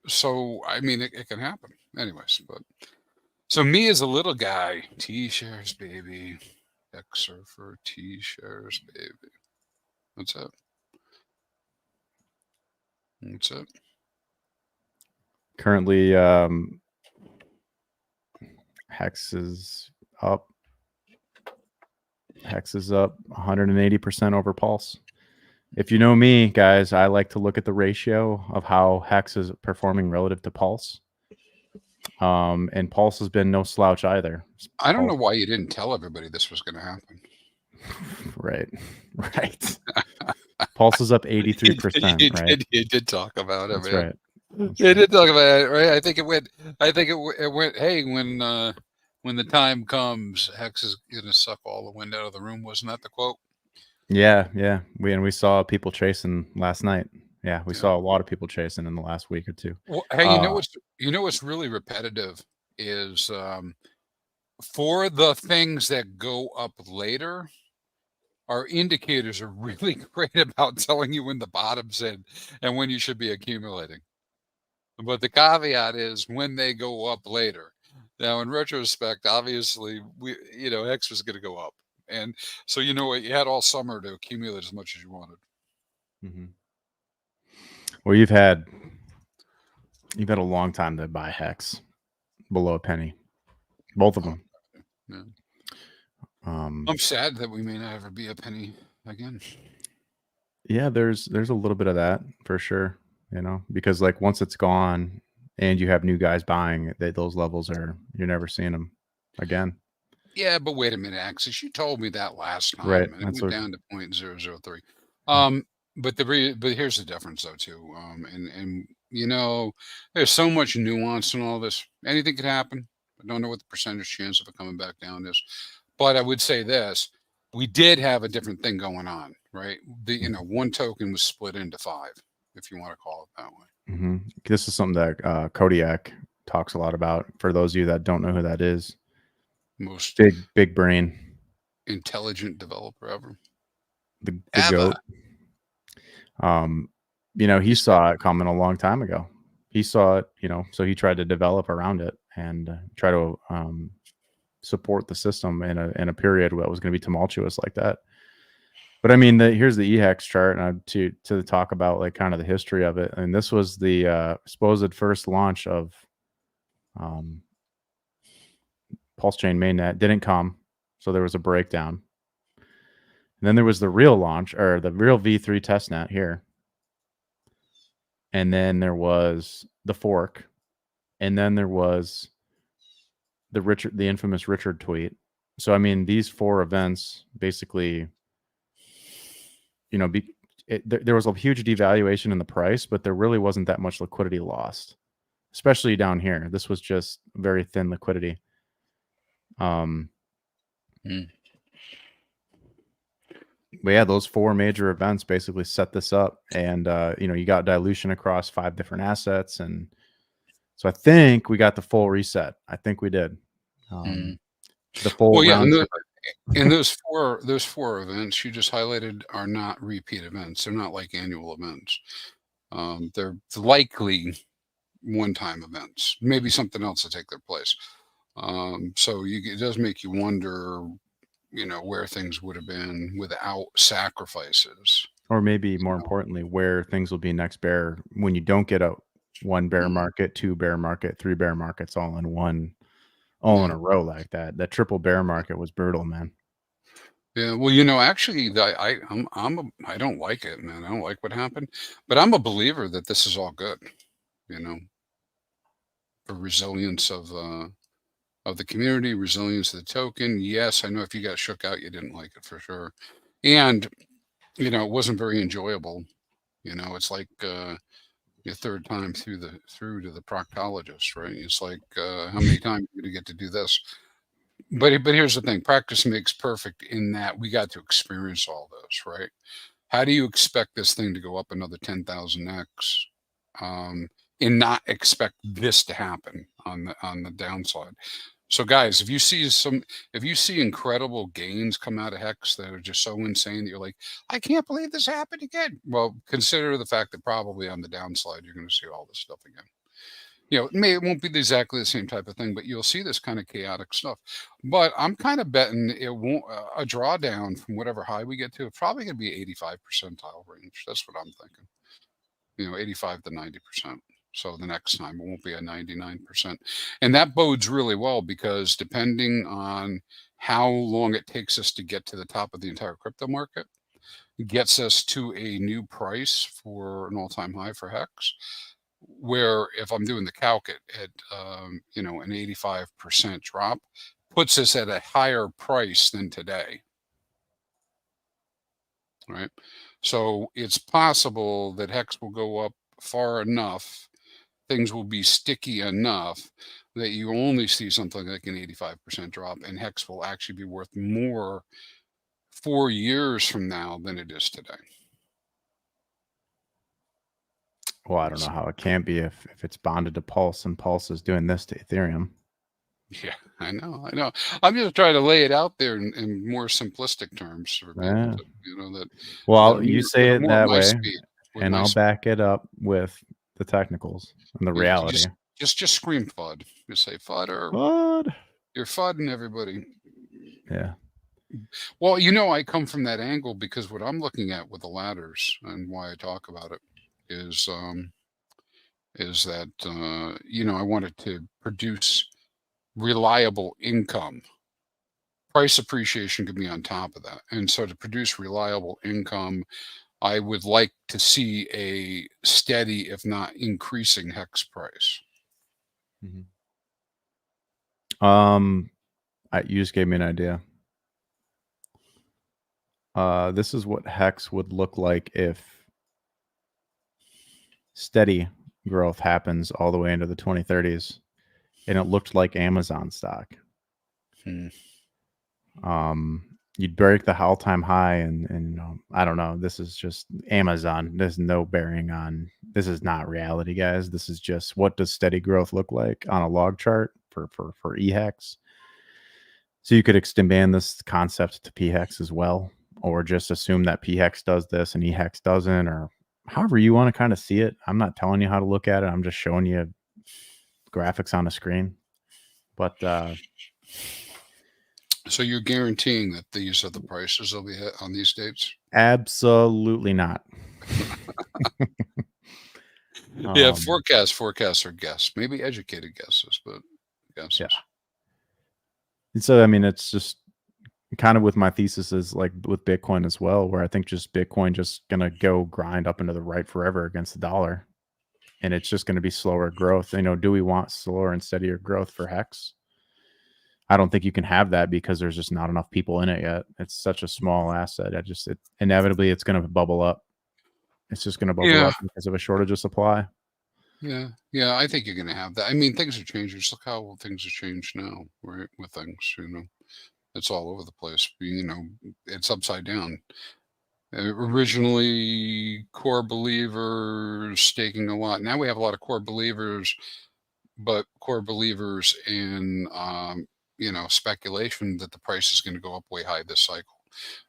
So I mean, it can happen, anyways. But so me as a little guy, T-shares, baby, X surfer, T-shares, baby. That's it. That's it. Currently, hex is up. Hex is up 180% over pulse. If you know me, guys, I like to look at the ratio of how hex is performing relative to pulse. And Pulse has been no slouch either. I don't know Pulse, why you didn't tell everybody this was going to happen. right, right. Pulse is up 83%, right? You did talk about it, That's man. right. That's You right. did talk about it, right? I think it went. I think it went. Hey, when the time comes, Hex is going to suck all the wind out of the room. Wasn't that the quote? Yeah, yeah. We saw people chasing last night. Yeah, we Yeah. saw a lot of people chasing in the last week or two. Well, hey, Uh, you know what's really repetitive is for the things that go up later. Our indicators are really great about telling you when the bottom's in and when you should be accumulating. But the caveat is when they go up later. Now, in retrospect, obviously, X was going to go up, and so you know what, you had all summer to accumulate as much as you wanted. mhm. Well, you've had a long time to buy Hex below a penny, both of Oh, them. yeah. Um, I'm sad that we may not ever be a penny again. yeah, there's a little bit of that for sure. Because like once it's gone and you have new guys buying, those levels you're never seeing them again. Yeah, but wait a minute, Axis. You told me that last Right. time, and it That's went what. down to 0.003. Mm, But here's the difference, though, too. And there's so much nuance in all this. Anything could happen. I don't know what the percentage chance of it coming back down is, but I would say this: we did have a different thing going on, right? One token was split into five, if you want to call it that way. mm-hmm. This is something that Kodiak talks a lot about. For those of you that don't know who that is, Most big brain, intelligent developer ever. the goat. He He's saw it coming a long time ago. He saw it, so he tried to develop around it and try to support the system in a period that was going to be tumultuous like that. But I mean, here's the HEX chart, and to talk about like kind of the history of it. And this was the supposed first launch of Pulse Chain mainnet. Didn't come, so there was a breakdown. And then there was the real launch or the real V3 testnet here. And then there was the fork, and then there was the infamous Richard tweet. So I mean, these four events basically, there was a huge devaluation in the price, but there really wasn't that much liquidity lost, especially down here. This was just very thin liquidity. But yeah, those four major events basically set this up, and you got dilution across 5 different assets, and so I think we got the full reset. I think we did. The full Well, yeah, round trip. and those four events you just highlighted are not repeat events. They're not like annual events. They're likely one-time events. Maybe something else to take their place. So it does make you wonder, where things would have been without sacrifices. Or maybe more importantly, where things will be next bear when you don't get a 1 bear market, 2 bear market, 3 bear markets all in in a row like that. That triple bear market was brutal, man. Yeah, well, actually, I don't like it, man. I don't like what happened, but I'm a believer that this is all good. You know, for resilience of the community, resilience of the token. Yes, I know if you got shook out, you didn't like it for sure, and it wasn't very enjoyable. It's like your third time through to the proctologist, right? It's like how many times are you gonna get to do this? But here's the thing: practice makes perfect. In that we got to experience all this, right? How do you expect this thing to go up another 10,000x, and not expect this to happen on the downside? So, guys, if you see incredible gains come out of Hex that are just so insane that you're like, I can't believe this happened again. Well, consider the fact that probably on the downside you're going to see all this stuff again. It won't be exactly the same type of thing, but you'll see this kind of chaotic stuff. But I'm kind of betting it won't a drawdown from whatever high we get to. It's probably going to be 85 percentile range. That's what I'm thinking. 85 to 90%. So the next time it won't be a 99%. And that bodes really well because depending on how long it takes us to get to the top of the entire crypto market, gets us to a new price for an all-time high for Hex. where if I'm doing the calc at an 85% drop, puts us at a higher price than today, right? So it's possible that HEX will go up far enough, things will be sticky enough that you only see something like an 85% drop, and HEX will actually be worth more 4 years from now than it is today. Well, I don't know how it can be if it's bonded to Pulse and Pulse is doing this to Ethereum. Yeah, I know. I'm just trying to lay it out there in more simplistic terms for people to, that Well, are you more, say it at that my way, speed. With and my I'll speed. back it up with the technicals and the You reality. just scream FUD. Just say FUD, What? you're FUDing everybody. Yeah. Well, I come from that angle because what I'm looking at with the ladders and why I talk about it is that I wanted to produce reliable income. Price appreciation could be on top of that. And so to produce reliable income, I would like to see a steady, if not increasing, HEX price. You just gave me an idea. This is what HEX would look like if steady growth happens all the way into the 2030s, and it looked like Amazon stock. You'd break the all-time high, and I don't know. This is just Amazon. There's no bearing on. This is not reality, guys. This is just what does steady growth look like on a log chart for EHEX. So you could expand this concept to PHEX as well, or just assume that PHEX does this and EHEX doesn't, or however you want to kind of see it. I'm not telling you how to look at it. I'm just showing you graphics on a screen. But so you're guaranteeing that these are the prices they'll be hit on these dates? Absolutely not. Yeah, forecasts are guess, maybe educated guesses, but guesses. Yeah. And so, I mean, it's just kind of with my thesis is like with Bitcoin as well, where I think just Bitcoin just going to go grind up into the right forever against the dollar. And it's just going to be slower growth. Do we want slower and steadier growth for HEX? I don't think you can have that because there's just not enough people in it yet. It's such a small asset. Inevitably it's going to bubble up. It's just going to bubble up because of a shortage of supply. Yeah. I think you're going to have that. I mean, things are changing. Just look how things have changed now, right? With things, it's all over the place. It's upside down. Originally, core believers staking a lot. Now we have a lot of core believers, but core believers in speculation that the price is going to go up way high this cycle.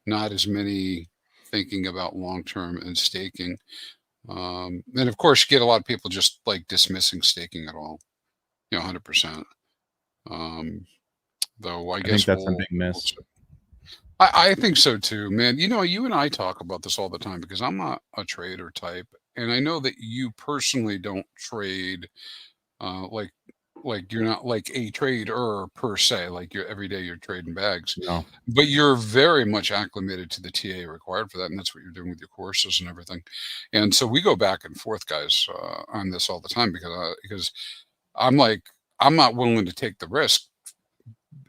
Not as many thinking about long term and staking. And of course, you get a lot of people just like dismissing staking at all. 100%. Though I guess think that's a big miss. I think so too, man. You and I talk about this all the time because I'm not a trader type, and I know that you personally don't trade like you're not like a trader per se, like you're every day you're trading bags. No. But you're very much acclimated to the TA required for that, and that's what you're doing with your courses and everything. And so we go back and forth, guys, on this all the time because I'm not willing to take the risk,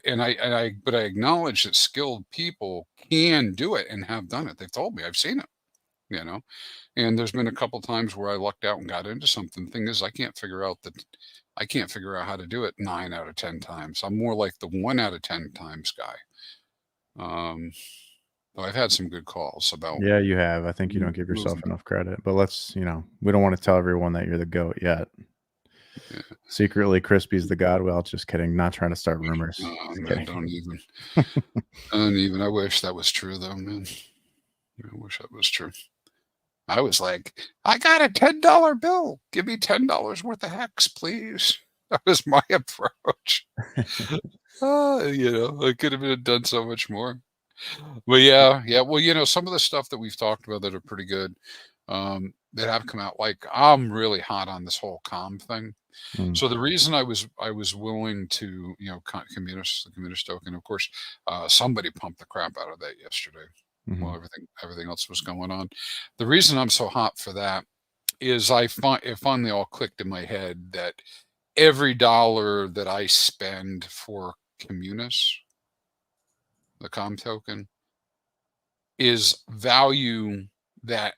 but I acknowledge that skilled people can do it and have done it. They've told me, I've seen it, and there's been a couple times where I lucked out and got into something. Thing is, I can't figure out how to do it 9 out of 10 times. I'm more like the 1 out of 10 times guy. But I've had some good calls about. Yeah, you have. I think you don't give yourself enough credit. But we don't want to tell everyone that you're the GOAT yet. Yeah. Secretly, Crispy's the god. Well, just kidding. Not trying to start rumors. Man, don't even. I wish that was true, though, man. I wish that was true. I was like, I got a $10 bill. Give me $10 worth of HEX, please. That was my approach. I could have done so much more. But yeah. Well, some of the stuff that we've talked about that are pretty good, that have come out. Like I'm really hot on this whole calm thing. So the reason I was willing to, the communist token, of course, somebody pumped the crap out of that yesterday. Well, everything else was going on. The reason I'm so hot for that is it finally all clicked in my head that every dollar that I spend for Communis, the COM token, is value that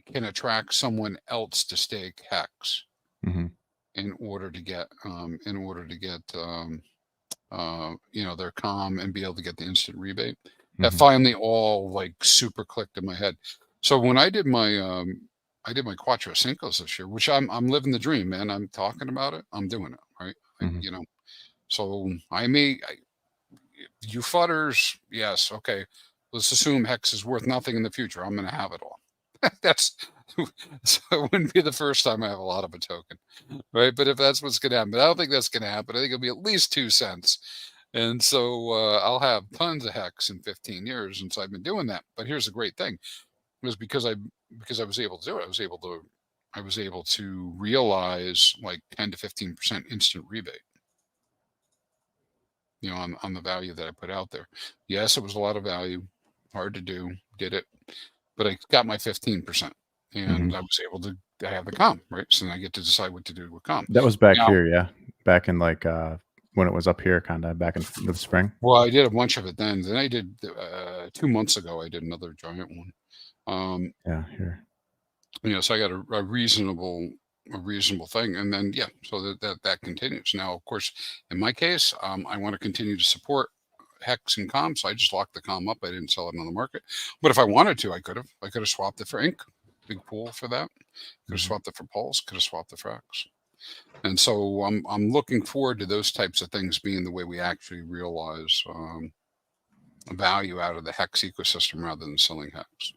can attract someone else to stake HEX Mhm. in order to get their COM and be able to get the instant rebate. That Mhm. finally all like super clicked in my head. So when I did my Quattro Cincos this year, which I'm living the dream, man. I'm talking about it. I'm doing it, right? Mhm. So you fudders, yes, okay. Let's assume HEX is worth nothing in the future. I'm going to have it all. That's so it wouldn't be the first time I have a lot of a token, right? But if that's what's going to happen, but I don't think that's going to happen. I think it'll be at least 2 cents, and so I'll have tons of HEX in 15 years. And so I've been doing that. But here's the great thing: it was because I was able to do it. I was able to realize like 10 to 15% instant rebate, on the value that I put out there. Yes, it was a lot of value, hard to do, did it, but I got my 15%, and Mhm. I was able to have the COM, right? So then I get to decide what to do with COM. That was back Now, here, yeah. Back in like when it was up here, kind of back in the spring. well, I did a bunch of it then. Then I did 2 months ago. I did another giant one. Yeah, here. So I got a reasonable thing, and then so that continues. Now, of course, in my case, I want to continue to support HEX and COM, so I just locked the COM up. I didn't sell it on the market, but if I wanted to, I could have. I could have swapped it for Ink. Big pool for that. Could have Mhm. swapped it for Pulse. Could have swapped it for X. And so I'm looking forward to those types of things being the way we actually realize value out of the HEX ecosystem rather than selling HEX.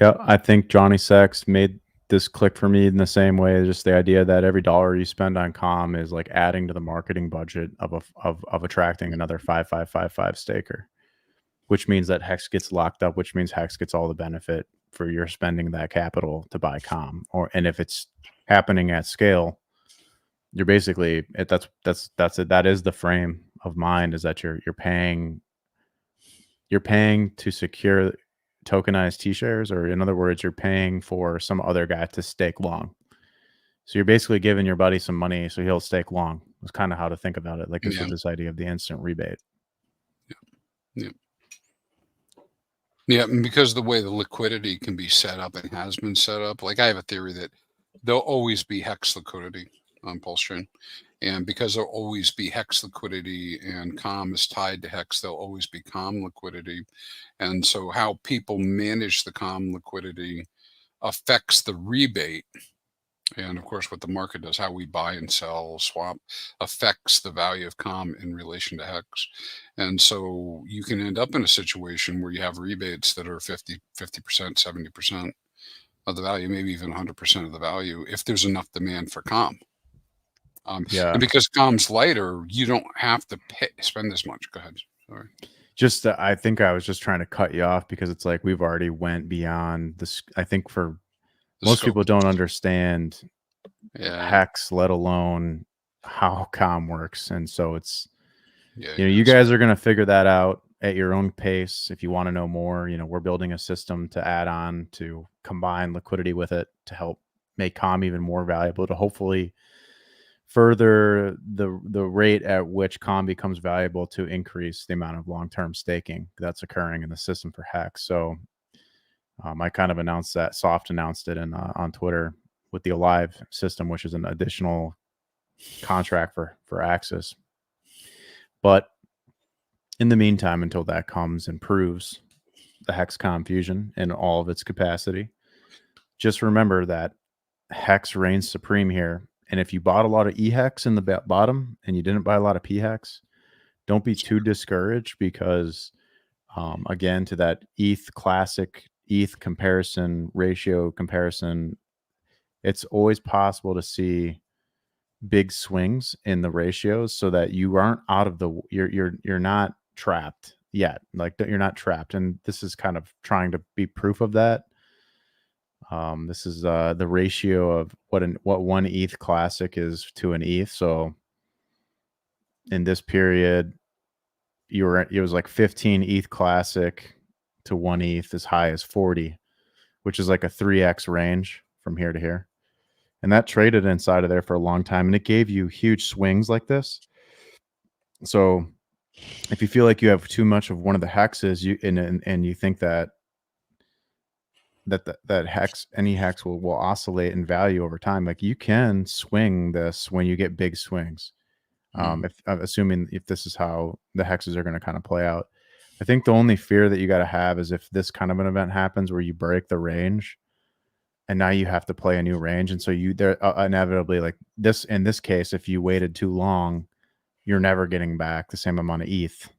Yeah, I think Johnny Sachs made this click for me in the same way. Just the idea that every dollar you spend on COM is like adding to the marketing budget of attracting another 5555 staker, which means that Hex gets locked up, which means Hex gets all the benefit for your spending that capital to buy COM. And if it's happening at scale, you're basically that's it. That is the frame of mind, is that you're paying to secure tokenized T-shares, or in other words, you're paying for some other guy to stake long. So you're basically giving your buddy some money so he'll stake long. That's kind of how to think about it. Like this Yeah. with this idea of the instant rebate. Yeah. Yeah, and because the way the liquidity can be set up and has been set up, like I have a theory that there'll always be HEX liquidity on Pulse Chain. And because there'll always be HEX liquidity and COM is tied to HEX, there'll always be COM liquidity. And so how people manage the COM liquidity affects the rebate. And of course, what the market does, how we buy and sell, swap, affects the value of COM in relation to HEX. And so you can end up in a situation where you have rebates that are 50%, 70% of the value, maybe even 100% of the value, if there's enough demand for COM. Yeah. And because COM's lighter, you don't have to spend as much. Go ahead. Sorry. Just I think I was just trying to cut you off because it's like we've already went beyond this. I think for The most scope. people don't understand Yeah. Hex, let alone how COM works. And so it's, Yeah. you guys are going to figure that out at your own pace. If you want to know more, we're building a system to add on to combine liquidity with it to help make COM even more valuable, to hopefully further the rate at which COM becomes valuable, to increase the amount of long-term staking that's occurring in the system for HEX. So I kind of announced that, soft announced it on Twitter with the Alive system, which is an additional contract for Axis. But in the meantime, until that comes and proves the Hex COM fusion in all of its capacity, just remember that Hex reigns supreme here. And if you bought a lot of EHEX in the bottom and you didn't buy a lot of PHEX, don't be too discouraged, because again, to that classic ETH ratio comparison, it's always possible to see big swings in the ratios, so that you aren't out of the you're not trapped yet. Like, you're not trapped, and this is kind of trying to be proof of that. This is the ratio of what one ETH classic is to an ETH. So in this period, it was like 15 ETH classic to 1 ETH, as high as 40, which is like a 3x range from here to here. And that traded inside of there for a long time, and it gave you huge swings like this. So if you feel like you have too much of one of the hexes, and you think that hex, any hex will oscillate in value over time, like you can swing this when you get big swings. If assuming if this is how the hexes are going to kind of play out. I think the only fear that you got to have is if this kind of an event happens where you break the range and now you have to play a new range. And so they're inevitably, like this, in this case, if you waited too long, you're never getting back the same amount of ETH.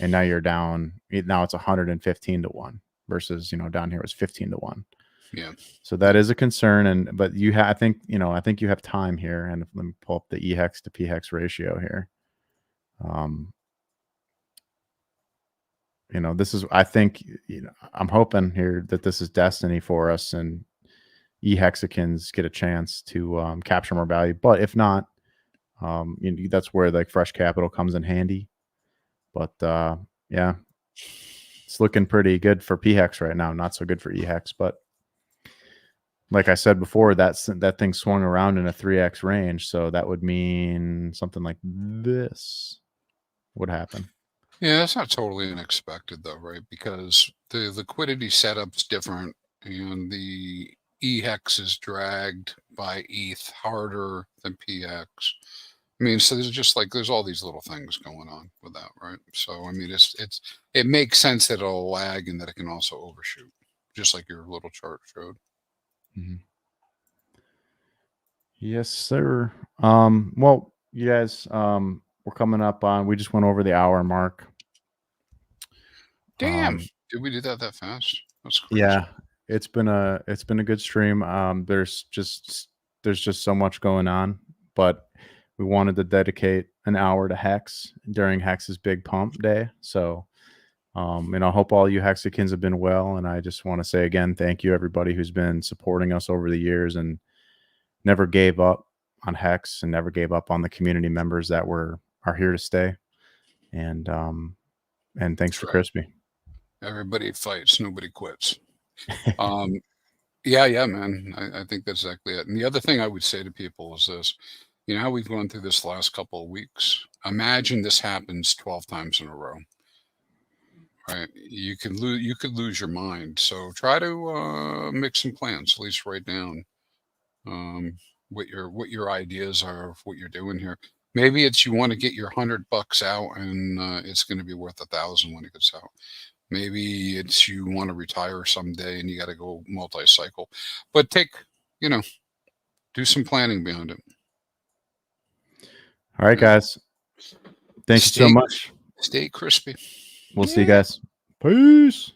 And now you're down. Now it's 115 to 1 versus, down here it was 15 to 1. Yeah. So that is a concern. But I think you have time here. And let me pull up the EHEX to PHEX ratio here. This is, I think, I'm hoping here that this is destiny for us and eHexicans get a chance to capture more value. But if not, that's where like fresh capital comes in handy. But yeah, it's looking pretty good for PHEX right now. Not so good for EHEX, but like I said before, that thing swung around in a 3x range, so that would mean something like this would happen. Yeah, that's not totally unexpected though, right? Because the liquidity setup's different, and the EHEX is dragged by ETH harder than PX. I mean, so there's all these little things going on with that, right? So I mean, it makes sense that it'll lag and that it can also overshoot, just like your little chart showed. Mm-hmm. Yes, sir. Well, you guys, we're coming up on. We just went over the hour mark. Damn! Did we do that fast? That's crazy. Yeah, it's been a good stream. There's just so much going on, but we wanted to dedicate an hour to Hex during Hex's big pump day. So, and I hope all you Hexicans have been well. And I just want to say again, thank you everybody who's been supporting us over the years and never gave up on Hex and never gave up on the community members that are here to stay. And thanks to Chrispy. Everybody fights, nobody quits. Yeah, man. I think that's exactly it. And the other thing I would say to people is this: how we've gone through this last couple of weeks. Imagine this happens 12 times in a row. Right? You could lose your mind. So try to make some plans. At least write down what your ideas are of what you're doing here. Maybe it's you want to get your $100 out, and it's going to be worth 1,000 when it gets out. Maybe it's you want to retire someday and you got to go multi-cycle. But do some planning behind it. All right, guys. Thank you so much. Stay crispy. We'll see you guys. Peace.